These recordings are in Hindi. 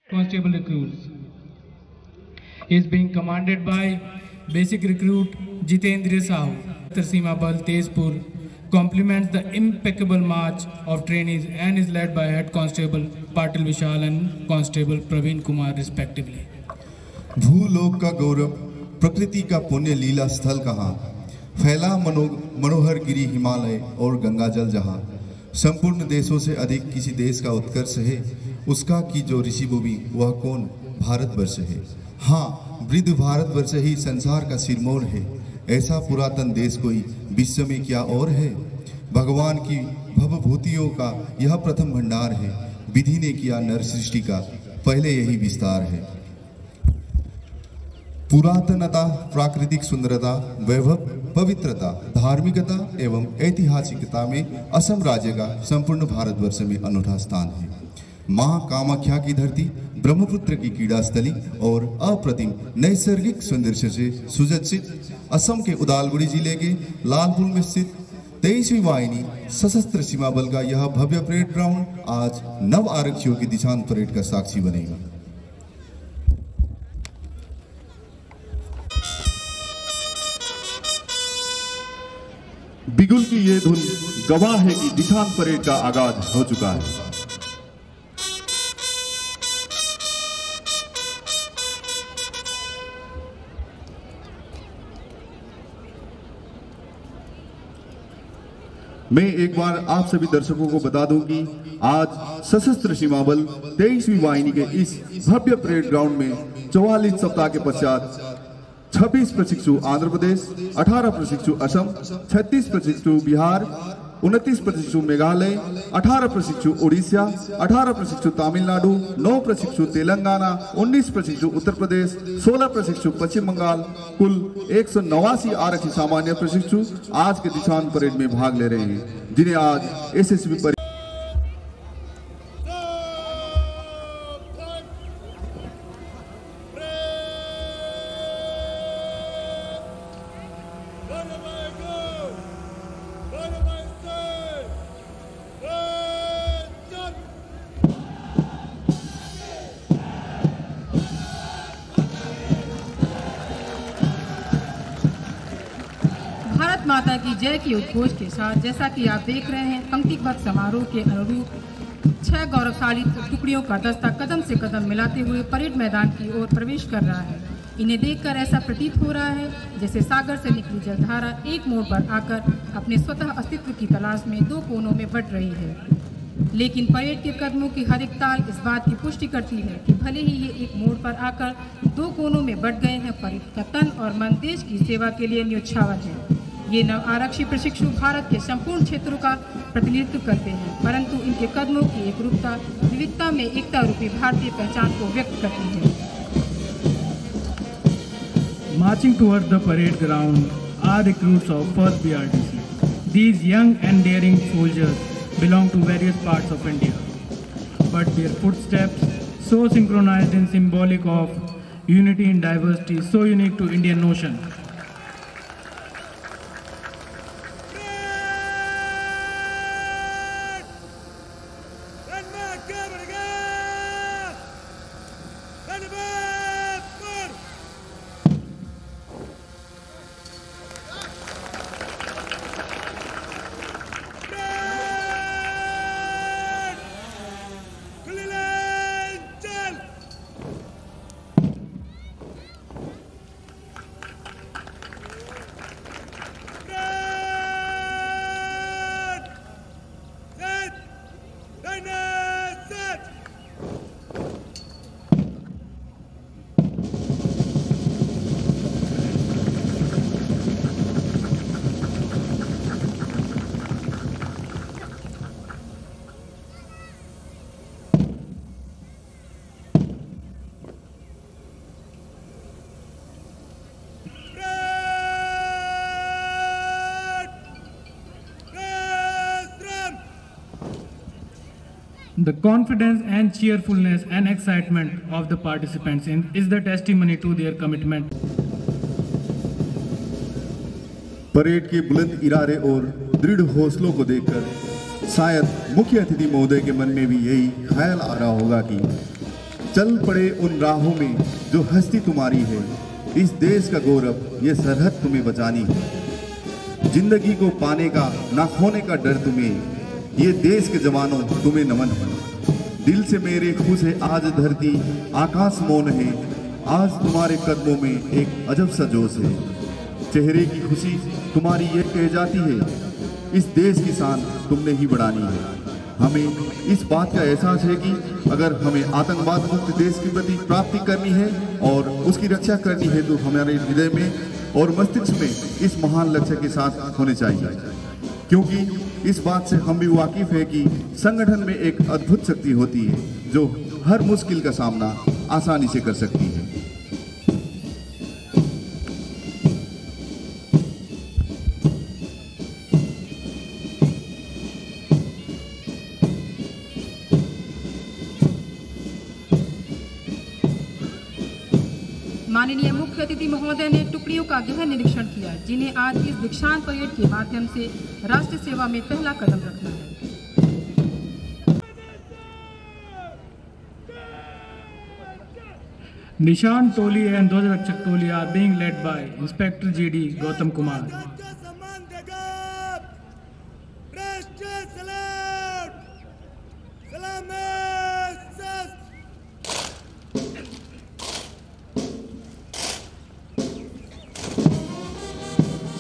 Constable recruits. He is being commanded by Basic Recruit Jitendra Sahu. Seema Bal Tezpur complements the impeccable march of trainees and is led by Head Constable Patil Vishal and Constable Praveen Kumar respectively. भूलोक का गौरव, प्रकृति का पुण्य लीला स्थल कहाँ, फैला मनोहर गिरी हिमालय और गंगा जल जहाँ, संपूर्ण देशों से अधिक किसी देश का उत्कर्ष है, उसका की जो ऋषि भूमि वह कौन, भारतवर्ष है। हाँ, वृद्ध भारतवर्ष ही संसार का सिरमौर है, ऐसा पुरातन देश कोई विश्व में क्या और है। भगवान की भवभूतियों का यह प्रथम भंडार है, विधि ने किया नर सृष्टि का पहले यही विस्तार है। पुरातनता, प्राकृतिक सुंदरता, वैभव, पवित्रता, धार्मिकता एवं ऐतिहासिकता में असम राज्य का संपूर्ण भारतवर्ष में अनूठा स्थान है। मां कामाख्या की धरती, ब्रह्मपुत्र की क्रीड़ा स्थली और अप्रतिम नैसर्गिक सौंदर्य से सुसज्जित असम के उदालगुड़ी जिले के लालपुर में स्थित 23वीं वाहिनी सशस्त्र सीमा बल का यह भव्य परेड ग्राउंड आज नव आरक्षियों की दीक्षांत परेड का साक्षी बनेगा। बिगुल की ये धुन गवाह है कि दीक्षांत परेड का आगाज हो चुका है। मैं एक बार आप सभी दर्शकों को बता दूं कि आज सशस्त्र सीमा बल 23वीं वाहिनी के इस भव्य परेड ग्राउंड में 44 सप्ताह के पश्चात 26 प्रशिक्षु आंध्र प्रदेश, 18 प्रशिक्षु असम, 36 प्रशिक्षु बिहार, 29 प्रशिक्षु मेघालय, 18 प्रशिक्षु उड़ीसा, 18 प्रशिक्षु तमिलनाडु, 9 प्रशिक्षु तेलंगाना, 19 प्रशिक्षु उत्तर प्रदेश, 16 प्रशिक्षु पश्चिम बंगाल, कुल 189 आरक्षी सामान्य प्रशिक्षु आज के दीक्षांत परेड में भाग ले रहे हैं, जिन्हें आज एसएसबी भारत माता की जय की उद्घोष के साथ जैसा कि आप देख रहे हैं, पंक्तिबद्ध समारोह के अनुरूप 6 गौरवशाली टुकड़ियों का दस्ता कदम से कदम मिलाते हुए परेड मैदान की ओर प्रवेश कर रहा है। इन्हें देखकर ऐसा प्रतीत हो रहा है जैसे सागर से निकली जलधारा एक मोड़ पर आकर अपने स्वतः अस्तित्व की तलाश में 2 कोनों में बट रही है। लेकिन परेड के कदमों की हर एक ताल इस बात की पुष्टि करती है कि भले ही ये एक मोड़ पर आकर 2 कोनों में बट गए हैं, पर इनका तन और मन देश की सेवा के लिए न्योछावर है। ये नव आरक्षी प्रशिक्षु भारत के संपूर्ण क्षेत्रों का प्रतिनिधित्व करते हैं, परंतु इनके कदमों की एकरूपता विविधता में एकता रूपी भारतीय पहचान को व्यक्त करती है। Marching towards the parade ground are recruits of 1st BRTC. These young and daring soldiers belong to various parts of India, but their footsteps, so synchronized and symbolic of unity in diversity, so unique to Indian notion. The confidence and cheerfulness and excitement of the participants is the testimony to their commitment. Parade के बुलंद इरादे और दृढ़ हौसलों को देखकर शायद मुख्य अतिथि महोदय के मन में भी यही ख्याल आ रहा होगा कि चल पड़े उन राहों में जो हस्ती तुम्हारी है। इस देश का गौरव ये सरहद तुम्हें बचानी है। जिंदगी को पाने का ना खोने का डर तुम्हें, ये देश के जवानों तुम्हें नमन है। दिल से मेरे खुश है आज धरती, आकाश मौन है, आज तुम्हारे कदमों में एक अजब सा जोश है। चेहरे की खुशी तुम्हारी ये कह जाती है, इस देश की शान तुमने ही बढ़ानी है। हमें इस बात का एहसास है कि अगर हमें आतंकवाद मुक्त देश की प्रति प्राप्ति करनी है और उसकी रक्षा करनी है तो हमारे हृदय में और मस्तिष्क में इस महान लक्ष्य के साथ होने चाहिए। क्योंकि इस बात से हम भी वाकिफ है कि संगठन में एक अद्भुत शक्ति होती है जो हर मुश्किल का सामना आसानी से कर सकती है। माननीय मुख्य अतिथि महोदय ने टुकड़ियों का गहन निरीक्षण किया, जिन्हें आज इस दीक्षांत परेड के माध्यम से राष्ट्र सेवा में पहला कदम रखना है। Nishan Toli and Dhwaj Toli are being led by Inspector GD Gautam Kumar.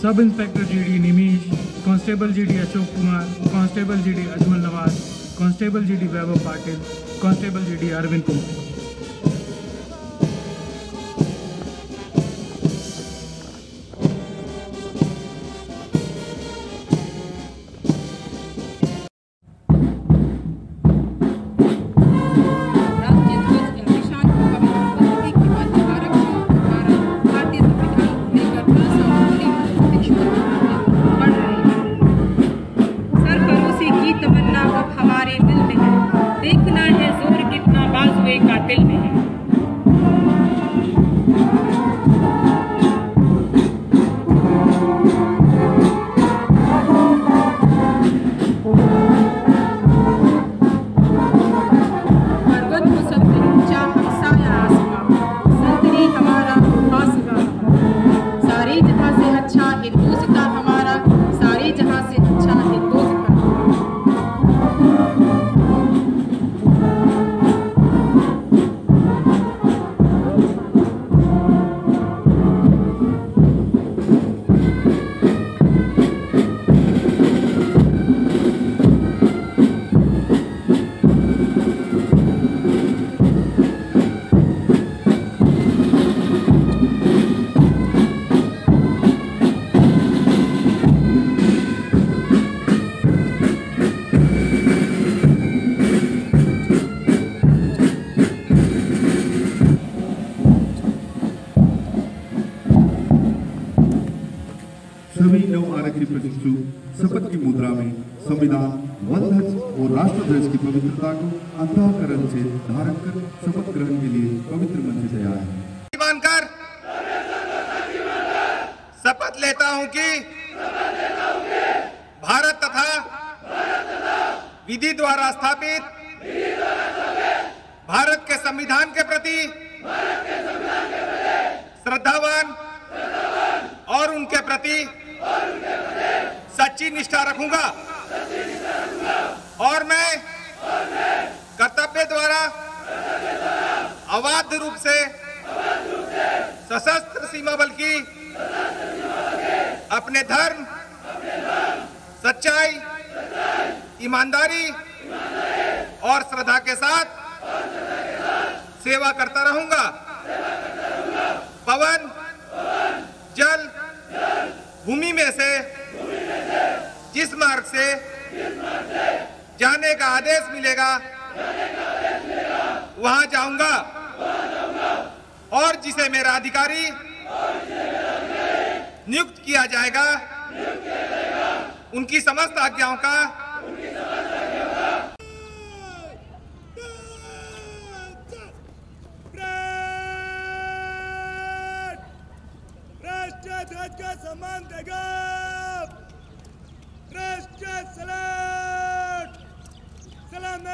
Sub Inspector GD Nimish, Constable GD Ashok Kumar, Constable GD Ajmal Nawaz, Constable GD Vaibhav Patil, Constable GD Arvind Kumar. सभी नव आरक्षी प्रशिक्षु शपथ की मुद्रा में संविधान, वन ध्वज और राष्ट्र ध्वज की पवित्रता को अंतःकरण से धारण कर शपथ ग्रहण के लिए पवित्र मंच तैयार है। मानकर शपथ लेता हूं कि भारत तथा विधि द्वारा स्थापित भारत के संविधान के प्रति श्रद्धावान और उनके प्रति सच्ची निष्ठा रखूंगा और मैं कर्तव्य द्वारा अबाध रूप से सशस्त्र सीमा बल की अपने धर्म, सच्चाई, ईमानदारी और श्रद्धा के साथ सेवा करता रहूंगा। पवन, जल, भूमि में से जिस मार्ग से जाने का आदेश मिलेगा वहां जाऊंगा और जिसे मेरा अधिकारी नियुक्त किया जाएगा उनकी समस्त आज्ञाओं का राष्ट्रीय ध्वज का सम्मान देगा। राष्ट्रीय सलाम, सलाम।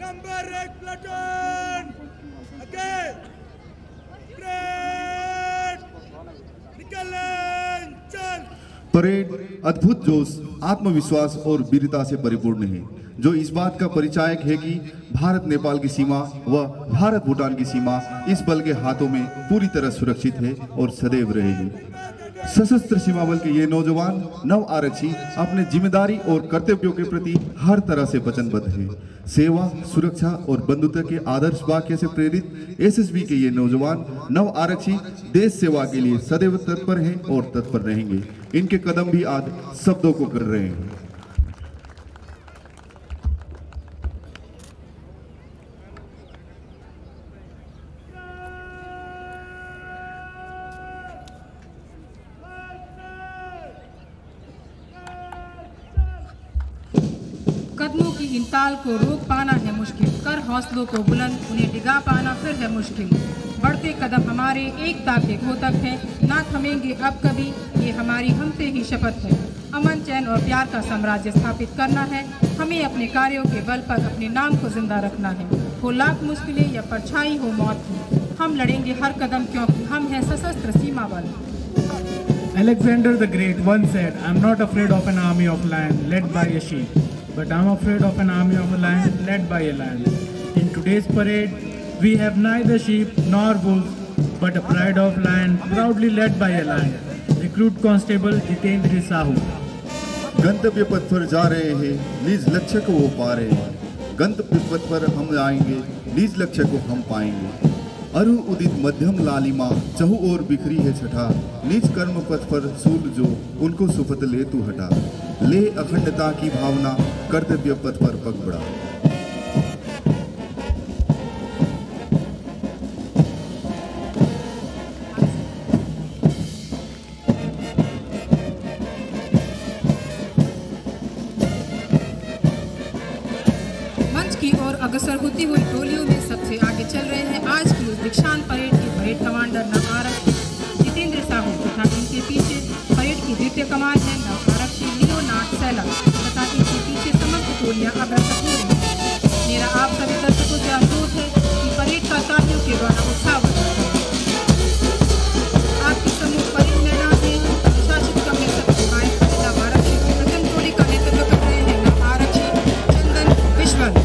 नंबर 1 प्लाटून आगे परेड निकले चल। परेड अद्भुत जोश, आत्मविश्वास और वीरता से परिपूर्ण है, जो इस बात का परिचायक है कि भारत नेपाल की सीमा व भारत भूटान की सीमा इस बल के हाथों में पूरी तरह सुरक्षित है और सदैव रहेगी। सशस्त्र सीमा बल के ये नौजवान नव आरक्षी अपने जिम्मेदारी और कर्तव्यों के प्रति हर तरह से वचनबद्ध हैं। सेवा, सुरक्षा और बंधुता के आदर्श वाक्य से प्रेरित एसएसबी के ये नौजवान नव आरक्षी देश सेवा के लिए सदैव तत्पर हैं और तत्पर रहेंगे। इनके कदम भी आज शब्दों को कर रहे हैं। कदमों की इन ताल को रोक पाना है मुश्किल, कर हौसलों को बुलंद, उन्हें डिगा पाना फिर है मुश्किल। बढ़ते कदम हमारे एकता के घोतक हैं, ना थमेंगे अब कभी, ये हमारी हमसे ही शपथ है। अमन, चैन और प्यार का साम्राज्य स्थापित करना है, हमें अपने कार्यों के बल पर अपने नाम को जिंदा रखना है। हो लाख मुश्किलें या परछाई हो मौत की, हम लड़ेंगे हर कदम क्योंकि हम हैं सशस्त्र सीमा बल। Alexander the Great once said, "I am not afraid of an army of lions led by a sheep, but I am afraid of an army of a lion led by a lion." In today's parade, we have neither sheep nor wolves, but a pride of lion proudly led by a lion. Recruit Constable Jitendra Sahu. गंतव्य पथ पर जा रहे हैं, निज लक्ष्य को वो पा रहे हैं। गंतव्य पथ पर हम आएंगे, निज लक्ष्य को हम पाएंगे। अरु उदित मध्यम लालिमा चहु और बिखरी है छठा, निज कर्म पथ पर सूल जो उनको सुफत ले तू हटा। ले अखंडता की भावना, कर्तव्य पथ पर पग बढ़ा। अग्रसर होती हुई टोलियों में सबसे आगे चल रहे हैं आज की इस दीक्षांत परेड के परेड कमांडर नव आरक्षी जितेंद्र साहू तथा इनके पीछे परेड की द्वितीय कमान है नव आरक्षी लियोनार्ड सैला तथा इनके पीछे समस्त टोलियां अग्रसर हो रही हैं। मेरा आप सभी दर्शकों से अनुरोध है कि परेड का तालियों के द्वारा उत्साह बढ़ाएं। आपके समूह परेड मैदान में प्रशासित कमरे तक आए नव आरक्षी की प्रथम टोली का नेतृत्व कर रहे हैं नव आरक्षी चंदन विश्वल।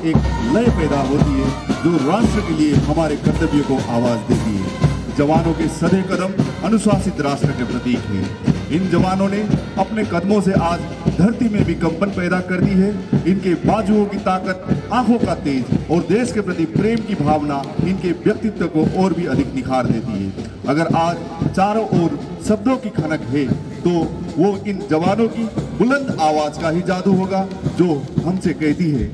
एक लय पैदा होती है जो राष्ट्र के लिए हमारे कर्तव्य को आवाज देती है। जवानों के सधे कदम अनुशासित राष्ट्र के प्रतीक हैं। इन जवानों ने अपने कदमों से आज धरती में भी कंपन पैदा कर दी है। इनके बाजुओं की ताकत, आंखों का तेज और देश के प्रति प्रेम की भावना इनके व्यक्तित्व को और भी अधिक निखार देती है। अगर आज चारों ओर शब्दों की खनक है तो वो इन जवानों की बुलंद आवाज का ही जादू होगा जो हमसे कहती है,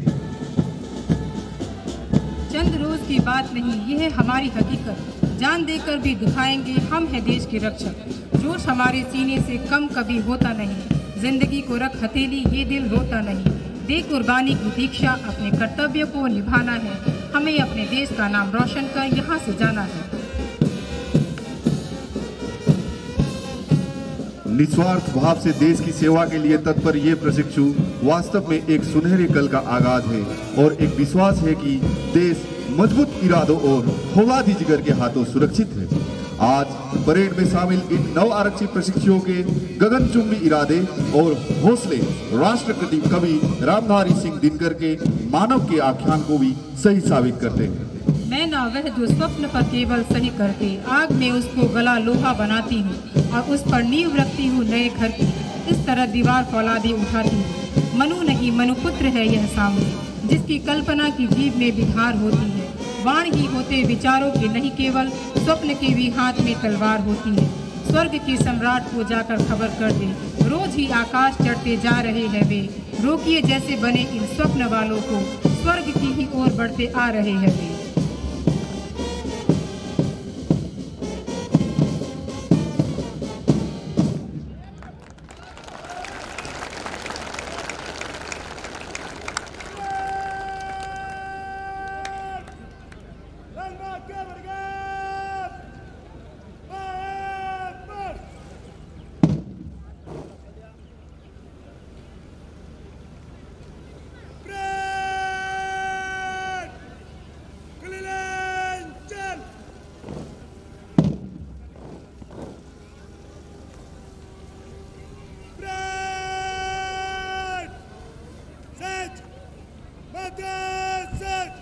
चंद रोज की बात नहीं, ये है हमारी हकीकत। जान देकर भी दिखाएंगे हम हैं देश के रक्षक। जोश हमारे सीने से कम कभी होता नहीं, जिंदगी को रख हथेली ये दिल रोता नहीं। दे कुर्बानी की दीक्षा, अपने कर्तव्य को निभाना है, हमें अपने देश का नाम रोशन कर यहाँ से जाना है। निस्वार्थ भाव से देश की सेवा के लिए तत्पर ये प्रशिक्षु वास्तव में एक सुनहरे कल का आगाज है और एक विश्वास है कि देश मजबूत इरादों और फौलादी जिगर के हाथों सुरक्षित है। आज परेड में शामिल इन नव आरक्षी प्रशिक्षुओं के गगनचुंबी इरादे और हौसले राष्ट्रपति कवि रामधारी सिंह दिनकर के मानव के आख्यान को भी सही साबित करते हैं। मैं ना वह जो स्वप्न पर केवल सही करते, आग में उसको गला लोहा बनाती हूँ और उस पर नींव रखती हूँ नए घर की, इस तरह दीवार फौलादी उठाती हूँ। मनु नहीं मनुपुत्र है यह सामने, जिसकी कल्पना की जीभ में बिहार होती है। बाण ही होते विचारों के नहीं, केवल स्वप्न के भी हाथ में तलवार होती है। स्वर्ग के सम्राट को जाकर खबर कर दे, रोज ही आकाश चढ़ते जा रहे हैं वे। रोकिए जैसे बने इन स्वप्न वालों को, स्वर्ग की ही ओर बढ़ते आ रहे हैं वे।